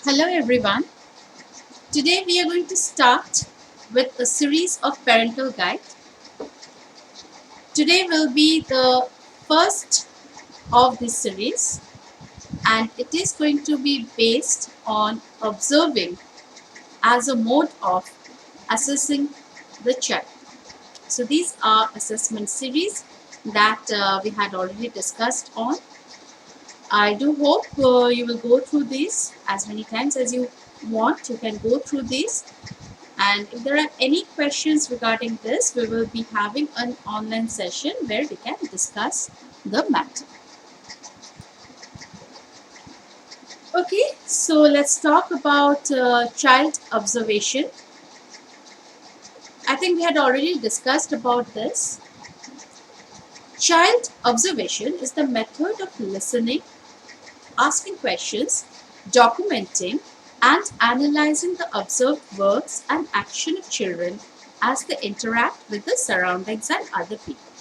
Hello everyone. Today we are going to start with a series of parental guide. Today will be the first of this series and it is going to be based on observing as a mode of assessing the child. So these are assessment series that we had already discussed on. I do hope you will go through these as many times as you want. You can go through these. And if there are any questions regarding this, we will be having an online session where we can discuss the matter. Okay, so let's talk about child observation. I think we had already discussed about this. Child observation is the method of listening, asking questions, documenting, and analyzing the observed words and action of children as they interact with the surroundings and other people.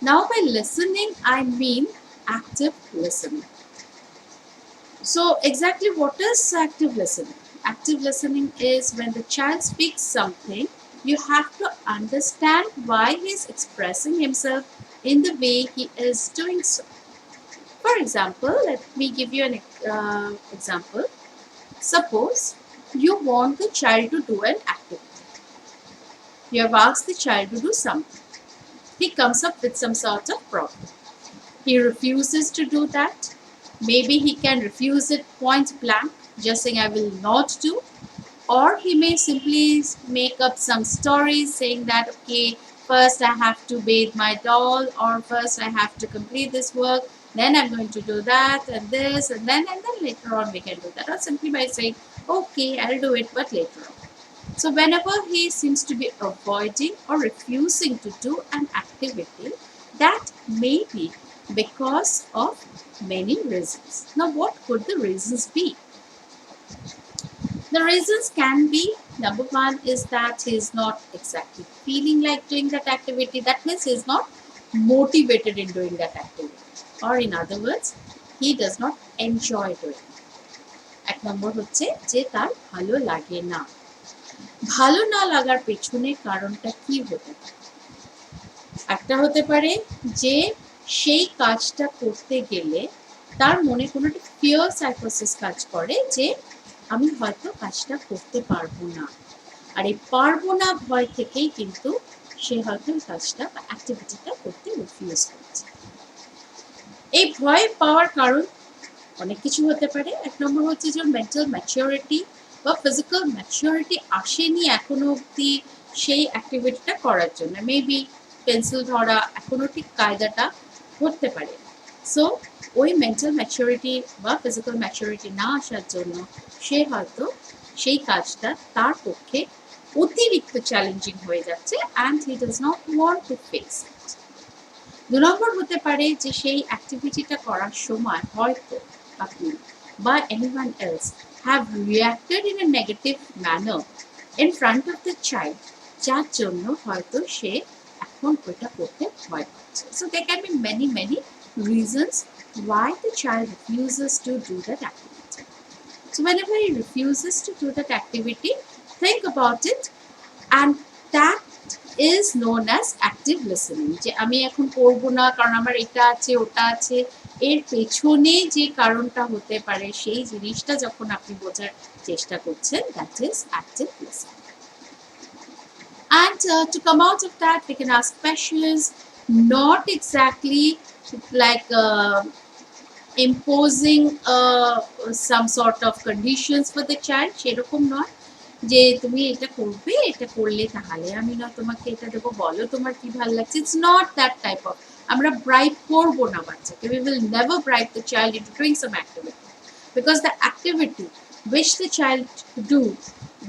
Now, by listening, I mean active listening. So, exactly what is active listening? Active listening is when the child speaks something, you have to understand why he is expressing himself in the way he is doing so. For example, let me give you an example. Suppose you want the child to do an activity. You have asked the child to do something. He comes up with some sort of problem. He refuses to do that. Maybe he can refuse it point blank, just saying, I will not do. Or he may simply make up some stories saying that, okay, first I have to bathe my doll, or first I have to complete this work, then I'm going to do that and this, and then later on we can do that. Or simply by saying, okay, I'll do it, but later on. So whenever he seems to be avoiding or refusing to do an activity, that may be because of many reasons. Now, what could the reasons be? The reasons can be, number one is that he is not exactly feeling like doing that activity. That means he is not motivated in doing that activity. Or in other words, he does not enjoy doing it. এক নম্বর হচ্ছে যে তার ভালো লাগে না। ভালো না লাগার পেছনে কারণটা কি হতে পারে? একটা হতে পারে যে সেই কাজটা করতে গেলে তার মনে কোনো একটা ফিয়ার সাইকোসিস কাজ করে যে আমি হয়তো কাজটা করতে পারবো না। আর এই পারবো না ভয় থেকেই কিন্তু সে হয়তো কাজটা বা অ্যাক্টিভিটিটা করতে রিফিউজ করছে। এই ভয় পাওয়ার কারণ অনেক কিছু হতে পারে। এক নম্বর হচ্ছে যে মেন্টাল ম্যাচিউরিটি বা ফিজিক্যাল ম্যাচিউরিটি আসেনি এখনো অবধি সেই অ্যাক্টিভিটিটা করার জন্য। মেবি পেন্সিল ধরা এখনো ঠিক কায়দাটা করতে পারে। সো ওই মেন্টাল ম্যাচিউরিটি বা ফিজিক্যাল ম্যাচিউরিটি না আসার জন্য সে হয়তো সেই কাজটা তার পক্ষে অতিরিক্ত চ্যালেঞ্জিং হয়ে যাচ্ছে and he does not want to face it. দু নম্বর হতে পারে যে সেই অ্যাক্টিভিটিটা করার সময় হয়তো আপনি বা anyone else have reacted in a negative manner in front of the child, যার জন্য হয়তো সে এখন ওইটা করতে ভয় পাচ্ছে। So there can be many reasons why the child refuses to do that activity. So whenever he refuses to do that activity, think about it, and that is known as active listening. যে আমি এখন করব না কারণ আমার এটা আছে ওটা আছে, এর পেছনে যে কারণটা হতে পারে সেই জিনিসটা যখন আপনি বোঝার চেষ্টা করছেন, that is active listening. And to come out of that, we can ask questions, not exactly like imposing some sort of conditions for the child, সেরকম নয় যে তুমি এটা করবে, এটা করলে তাহলে আমি না তোমাকে এটা দেবো, বলো তোমার কি ভালো লাগছে। It's not that type of, আমরা ব্রাইব করবো না বাচ্চাকে। We will never bribe the child into doing some activity because the activity which the child do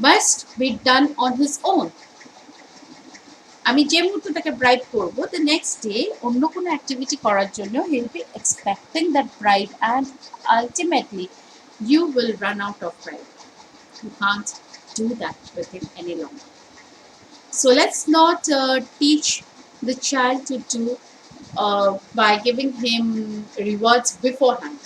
must be done on his own. আমি যে মুহূর্তে তাকে ব্রাইব করবো, the next day অন্য কোনো অ্যাক্টিভিটি করার জন্য he will be expecting that bribe and ultimately you will run out of bribe. You can't do that with him any longer. So let's not teach the child to do by giving him rewards beforehand.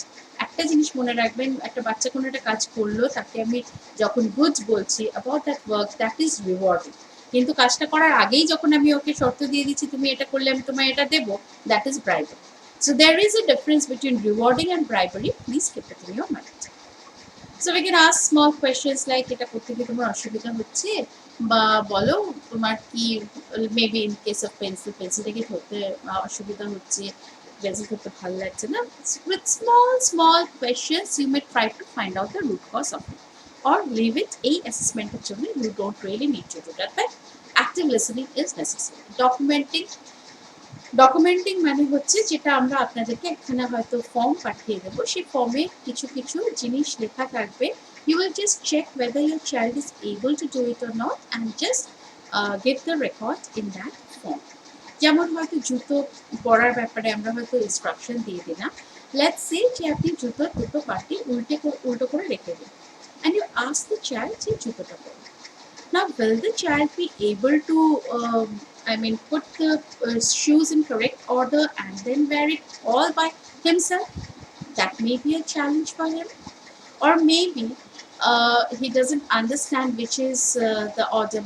একটা জিনিস মনে রাখবেন, একটা বাচ্চা কোনো একটা কাজ করলো, তাকে আমি যখন গুড বলছি about that work, that is rewarding. কিন্তু কাজটা করার আগেই যখন আমি ওকে শর্ত দিয়ে দিচ্ছি তুমি এটা করলে আমি তোমায় এটা দেবো, that is bribery. So there is a difference between rewarding and bribery. Please keep it in your mind. So we can ask small questions like এটা করতে কি তোমার অসুবিধা হচ্ছে, বা বলো তোমার কি, মেবি ইন কেস অফ পেন্সিলটা কি ধরতে অসুবিধা হচ্ছে, পেন্সিল ধরতে ভালো লাগছে না। With small questions you may try to find out the root cause of it or leave it a assessment জন্য, you don't really need to do that, but active listening is necessary. ডকুমেন্টিং মানে হচ্ছে যেটা আমরা আপনাদেরকে একখানা হয়তো form পাঠিয়ে দেবো, সেই ফর্মে কিছু কিছু জিনিস লেখা থাকবে, you will just check whether your child is able to do it or not and just get the record in that form. যেমন হয়তো জুতো পরার ব্যাপারে আমরা হয়তো ইনস্ট্রাকশন দিয়ে দিলাম, লেটস সে যে আপনি জুতোর দুটো পাটি উল্টো করে রেখে দিন and you ask the child যে জুতোটা পরো। Now, will the child be able to, put the shoes in correct order and then wear it all by himself? That may be a challenge for him. Or maybe he doesn't understand which is the order,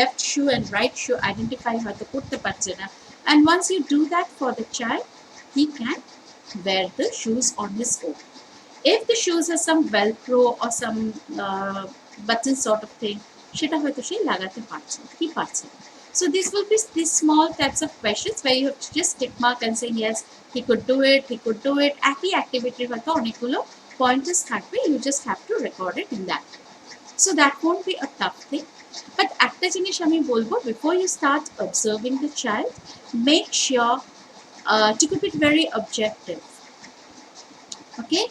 left shoe and right shoe identify হয়তো করতে পারছে না। And once you do that for the child, he can wear the shoes on his own. If the shoes has some velcro or some button sort of thing, সেটা হয়তো সে লাগাতে পারছে কি পারছে। So this will be these small types of questions where you have to just tick mark and say yes, he could do it, he could do it. একই activity হয়তো অনেকগুলো pointers থাকবে, you just have to record it in that. So that won't be a tough thing. But একটা জিনিস আমি বলবো, before you start observing the child, make sure to keep it very objective. Okay,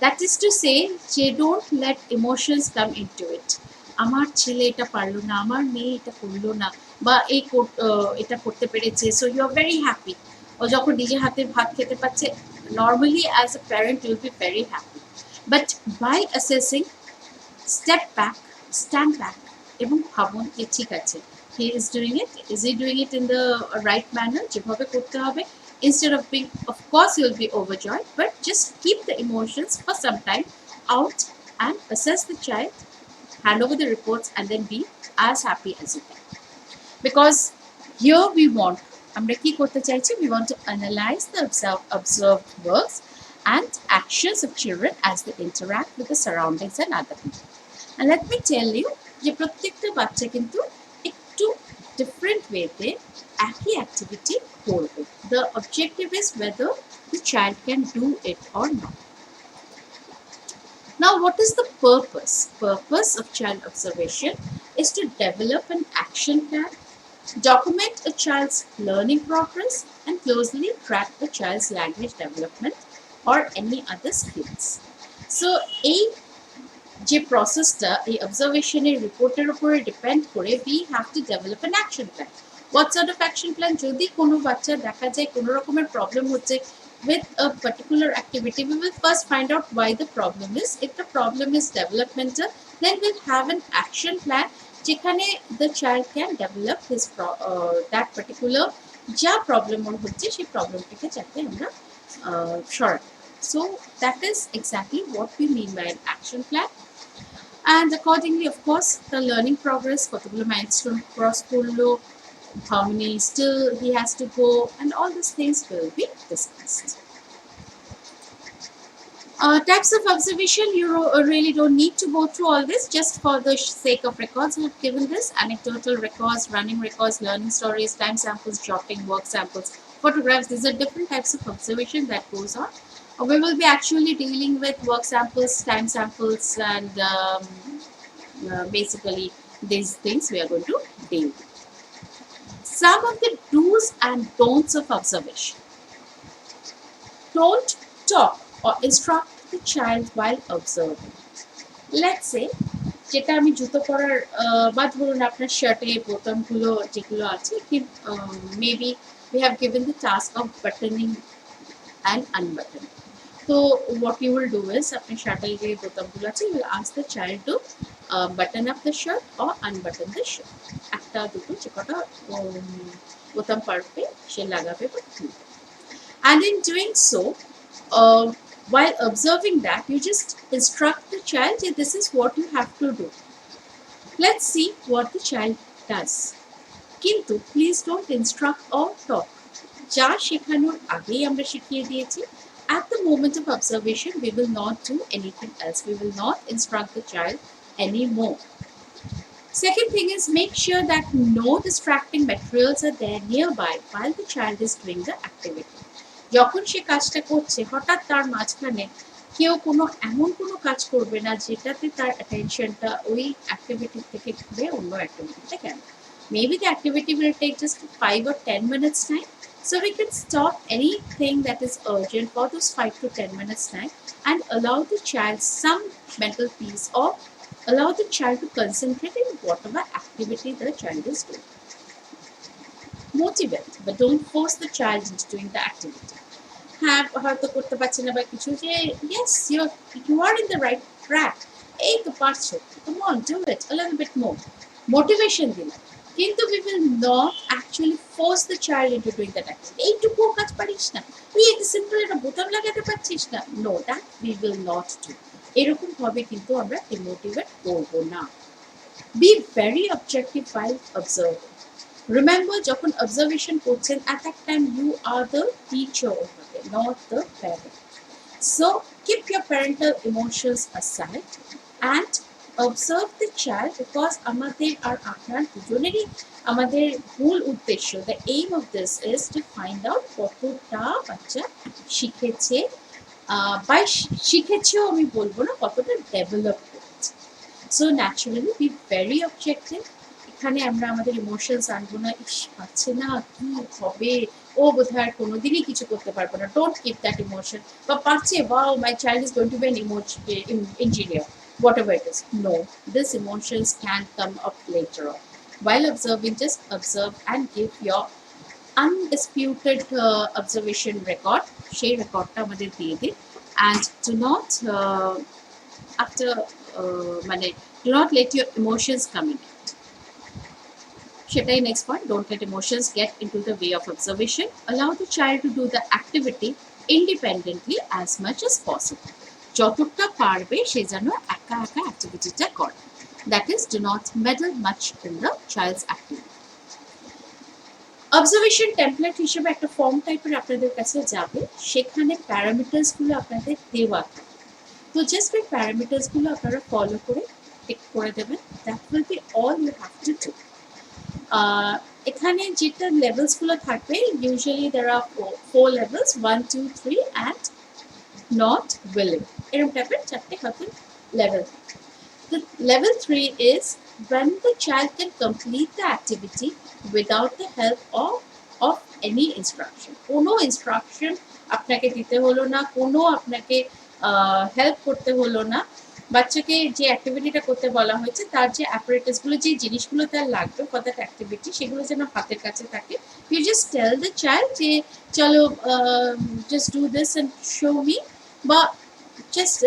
that is to say যে don't let emotions come into it. আমার ছেলে এটা পারলো না, আমার মেয়ে এটা করলো না, বা এটা করতে পেরেছে, so you are very happy. ও যখন নিজে হাতে ভাত খেতে পাচ্ছে, normally as a parent you will be very happy. But by assessing, step back, stand back এবং ভাবুন যে ঠিক আছে, he is doing it, is he doing it in the right manner, যেভাবে করতে হবে। Instead of being, of course you'll be overjoyed, but just keep the emotions for some time out and assess the child, hand over the reports, and then be as happy as you can. Because here we want, আমরা কি করতে চাইছি, we want to analyze the observed works and actions of children as they interact with the surroundings and other people. And let me tell you যে প্রত্যেকটা বাচ্চা কিন্তু একটু different ওয়েতে একই অ্যাক্টিভিটি করবে। The objective is whether the child can do it or not. Now, what is the purpose? Purpose of child observation is to develop an action plan, document a child's learning progress, and closely track the child's language development or any other skills. So, যে প্রসেসটা এই অবজারভেশনের রিপোর্টের উপরে depend করে, we have to develop an action plan. What sort of action plan? যদি কোনো বাচ্চা দেখা যায় কোনো রকমের প্রবলেম হচ্ছে with a particular activity, we will first find out why the problem is. If the problem is developmental, then we'll have an action plan যেখানে the child can develop his that particular যা problem ওর হচ্ছে সেই প্রবলেমটাকে যাতে আমরা সরাই। So that is exactly what we mean by an action plan. And accordingly, of course, the learning progress, কতগুলো milestone cross করলো, how many still he has to go, and all these things will be discussed. Types of observation, you really don't need to go through all this. Just for the sake of records, I have given this: anecdotal records, running records, learning stories, time samples, jotting, work samples, photographs. These are different types of observation that goes on. We will be actually dealing with work samples, time samples, and basically these things we are going to deal with. Some of the do's and don'ts of observation. Don't talk or instruct the child while observing. Let's say যেটা আমি জুতো পরার বা ধরুন আপনার শার্টে বোতামগুলো যেগুলো আছে, maybe we have given the task of buttoning and unbuttoning. So what you will do is আপনি শার্টের যে বোতামগুলো আছে, you will ask the child to button up the shirt or unbutton the shirt. একটা দুটো যে কটা বোতাম পারবে সে লাগাবে বা খুলবে। And in doing so, uh, while observing that, you just instruct the child that this is what you have to do. Let's see what the child does. Kintu, please don't instruct or talk. যা শেখানোর আগেই আমরা শিখিয়ে দিয়েছি. At the moment of observation, we will not do anything else. We will not instruct the child anymore. Second thing is, make sure that no distracting materials are there nearby while the child is doing the activity. যখন সে কাজটা করছে, হঠাৎ তার মাঝখানে কেউ কোনো এমন কোনো কাজ করবে না যেটাতে তার অ্যাটেনশনটা ওই অ্যাক্টিভিটি থেকে ঘুরে অন্য অ্যাক্টিভিটিতে গেল. Maybe the activity will take just 5 or 10 minutes time. So we can stop anything that is urgent for those 5 to 10 minutes time and allow the child some mental peace, or allow the child to concentrate in whatever activity the child is doing. Motivate, but don't force the child into doing the activity. হ্যাঁ, হয়তো করতে পারছে না বা কিছু, যে yes, you are in the right track, এই তো পারছো, come on, do it a little bit more. Motivation দিলাম, কিন্তু we will not actually force the child into doing that activity. এইটুকু কাজ পারিস না, তুই একটা সিম্পল একটা বোতাম লাগাতে পারছিস না, no, that we will not do. এরকম ভাবে কিন্তু আমরা ডিমোটিভেট করব না. Be very objective while observing. Remember, যখন observation করছেন, at that time you are the teacher over there, not the parent. So keep your parental emotions aside and observe the child, because আমাদের আর আপনার দুজনেরই আমাদের মূল উদ্দেশ্য, the aim of this is to find out কতটা বাচ্চা শিখেছে, বা শিখেছেও আমি বলবো না, কতটা ডেভেলপ করেছে. So naturally be very objective. এখানে আমরা আমাদের ইমোশনস আনবো না, ইস পাচ্ছে না, কি হবে, ও বোধহয় আর কোনোদিনই কিছু করতে পারবো না. Don't keep that emotion. বা পারছে, wow, my child is going to be an engineer, whatever it is. No, these emotions can come up later on. While observing, just observe and give your undisputed observation record. সেই রেকর্ডটা আমাদের দিয়ে দিন. And do not after মানে do not let your emotions come in. সেটাই next point. Don't let emotions get into the way of observation. Allow the child to do the activity independently as much as possible. যতটা পারবে সে যেন একা একা অ্যাক্টিভিটিটা করে. That is, do not meddle much in the child's activity. Observation template হিসেবে একটা form টাইপের আপনাদের কাছে যাবে, সেখানে প্যারামিটার্সগুলো আপনাদের দেওয়া থাকে. তো জাস্ট ওই প্যারামিটার্সগুলো আপনারা ফলো করে টিক করে দেবেন. That will be all you have to do. এখানে যেটা লেভেলসগুলো থাকবে, usually there are 4 levels, 1, 2, 3 and not willing, এরকম টাইপের 4টে হয়তো level. The level 3 is when the child can complete the activity without the help of any instruction. কোনো instruction আপনাকে দিতে হলো না, কোনো আপনাকে হেল্প করতে হলো না. বাচ্চাকে যে অ্যাক্টিভিটিটা করতে বলা হয়েছে, তার যে অ্যাপারেটাসগুলো, যে জিনিসগুলো তার লাগবে ফর দ্যাট অ্যাক্টিভিটি, সেগুলো যেন হাতের কাছে থাকে. You just tell the child যে চলো just do this and show me, বা just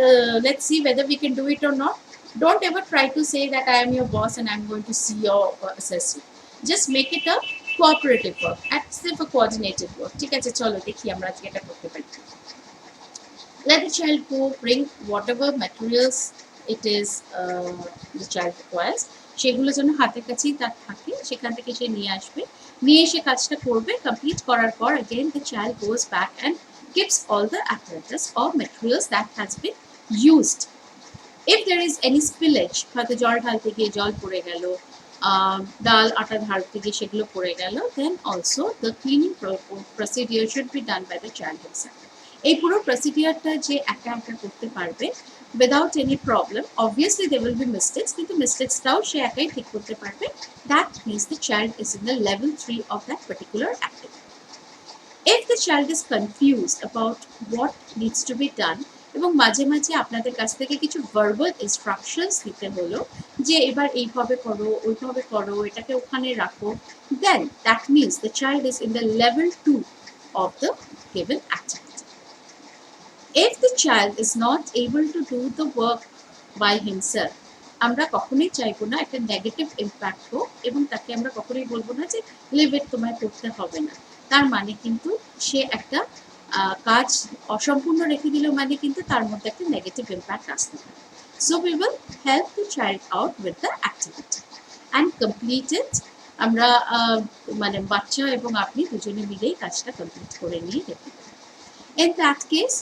let's see whether we can do it or not. Don't ever try to say that I am your boss and I'm going to see or assess you. Just make it a cooperative work, active or coordinated work. ঠিক আছে, চলো দেখি আমরা আজকে এটা করতে পারি. Let the child go bring whatever materials it is the child requires. সেগুলো যেন হাতের কাছেই তার থাকে, সেখান থেকে সে নিয়ে আসবে, নিয়ে এসে কাজটা করবে. কমপ্লিট করার পর again the child goes back and gives all the apparatus or materials that has been used. If there is any spillage, হয়তো জল ঢালতে গিয়ে জল পড়ে গেল, ডাল আটা ঢালতে গিয়ে সেগুলো পড়ে গেল, then also the cleaning procedure should be done by the child himself. এই পুরো প্রসিডিওরটা যে একা একা করতে পারবে without any problem. Obviously there will be mistakes, কিন্তু মিস্টেক্সটাও সে একাই ঠিক করতে পারবে. That means the child is in the level 3 of that particular activity. If the child is confused about what needs to be done, এবং মাঝে মাঝে আপনাদের কাছ থেকে কিছু ভার্বাল ইনস্ট্রাকশনস দিতে হলো যে এবার এইভাবে করো, ওইভাবে করো, এটাকে ওখানে রাখো, then that means the child is in the level 2 of the given activity. If the child is not able to do the work by himself, আমরা কখনোই চাইবো না একটা নেগেটিভ ইম্প্যাক্ট হোক, এবং তাকে আমরা কখনোই বলবো না যে লিভ ইট, তোমায় করতে হবে না. তার মানে কিন্তু সে একটা কাজ অসম্পূর্ণ রেখে দিল মানে কিন্তু তার মধ্যে একটা নেগেটিভ ইম্প্যাক্ট আসতে পারে। So we will help the child out with the activity and complete it. আমরা মানে বাচ্চা এবং আপনি দুজনে মিলেই কাজটা কমপ্লিট করে নিয়ে রেখে দেবেন। In that case,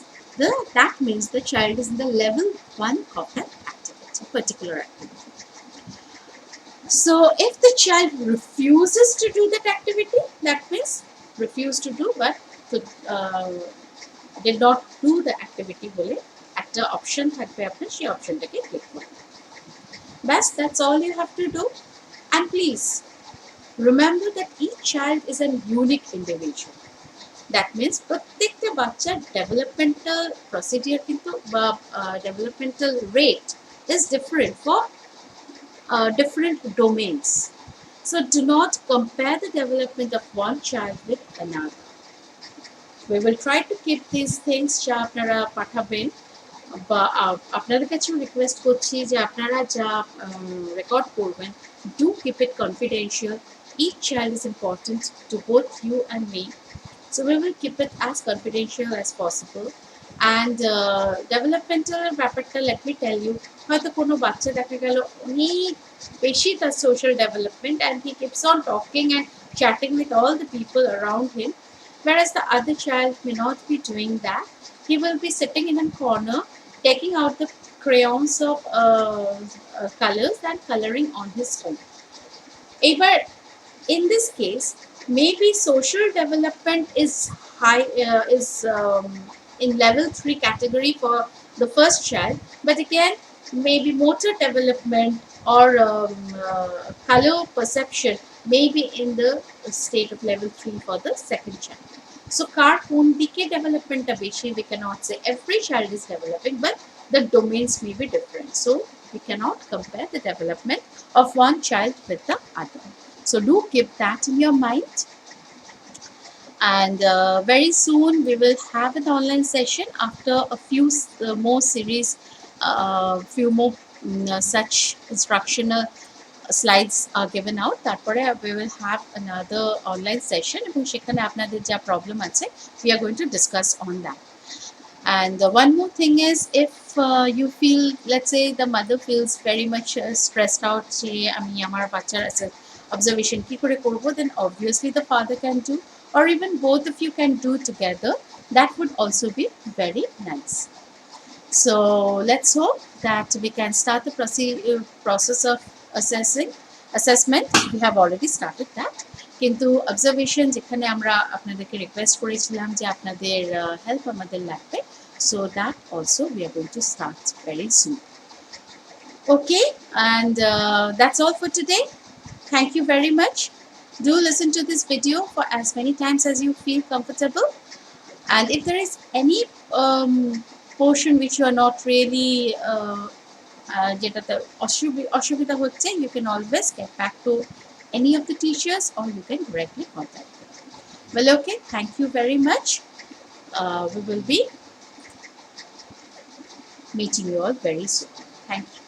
that means the child is in the level 1 of that activity, particular activity. So if the child refuses to do that activity, that means refuse to do but to, did not do the activity বলে একটা option থাকবে, আপনার সেই অপশনটাকে click করবেন। Bas, that's all you have to do. And please remember that each child is a unique individual. That means প্রত্যেকটা বাচ্চার developmental procedure কিন্তু বা developmental rate is different for different domains. So do not compare the development of one child with another. We will try to keep these things যা আপনারা পাঠাবেন বা আপনাদের কাছেও রিকোয়েস্ট করছি যে আপনারা যা রেকর্ড করবেন, do keep it confidential. Each child is important to both you and me. So we will keep it as confidential as possible. And developmental ব্যাপারটা let me tell you, হয়তো কোনো বাচ্চা দেখা গেল অনেক বেশি তার social development and he keeps on talking and chatting with all the people around him, whereas the other child may not be doing that. He will be sitting in a corner taking out the crayons of colors and coloring on his own. এবার in this case, maybe social development is high, in level 3 category for the first child, but again maybe motor development or color perception may be in the state of level 3 for the second child. So kar kon dike development ta beshi, we cannot say every child is developing, but the domains may be different, so we cannot compare the development of one child with the other. So do keep that in your mind. And very soon we will have an online session after a few more series, few more such instructional slides are given out. তারপরে we will have another online session এবং সেখানে আপনাদের যা problem আছে, we are going to discuss on that. And one more thing is, if you feel, let's say the mother feels very much stressed out, যে আমি আমার বাচ্চার observation কি করে করব, then obviously the father can do, or even both of you can do together. That would also be very nice. So let's hope that we can start the process of assessment. We have already started that. কিন্তু observation যেখানে আমরা আপনাদেরকে request করেছিলাম যে আপনাদের help আমাদের লাগবে, so that also we are going to start very soon. Okay, and that's all for today. Thank you very much. Do listen to this video for as many times as you feel comfortable. And if there is any portion which you are not really যেটাতে অসুবিধা হচ্ছে, you can always get back to any of the teachers or you can directly contact them. Well, okay, thank you very much. We will be meeting you all very soon. Thank you.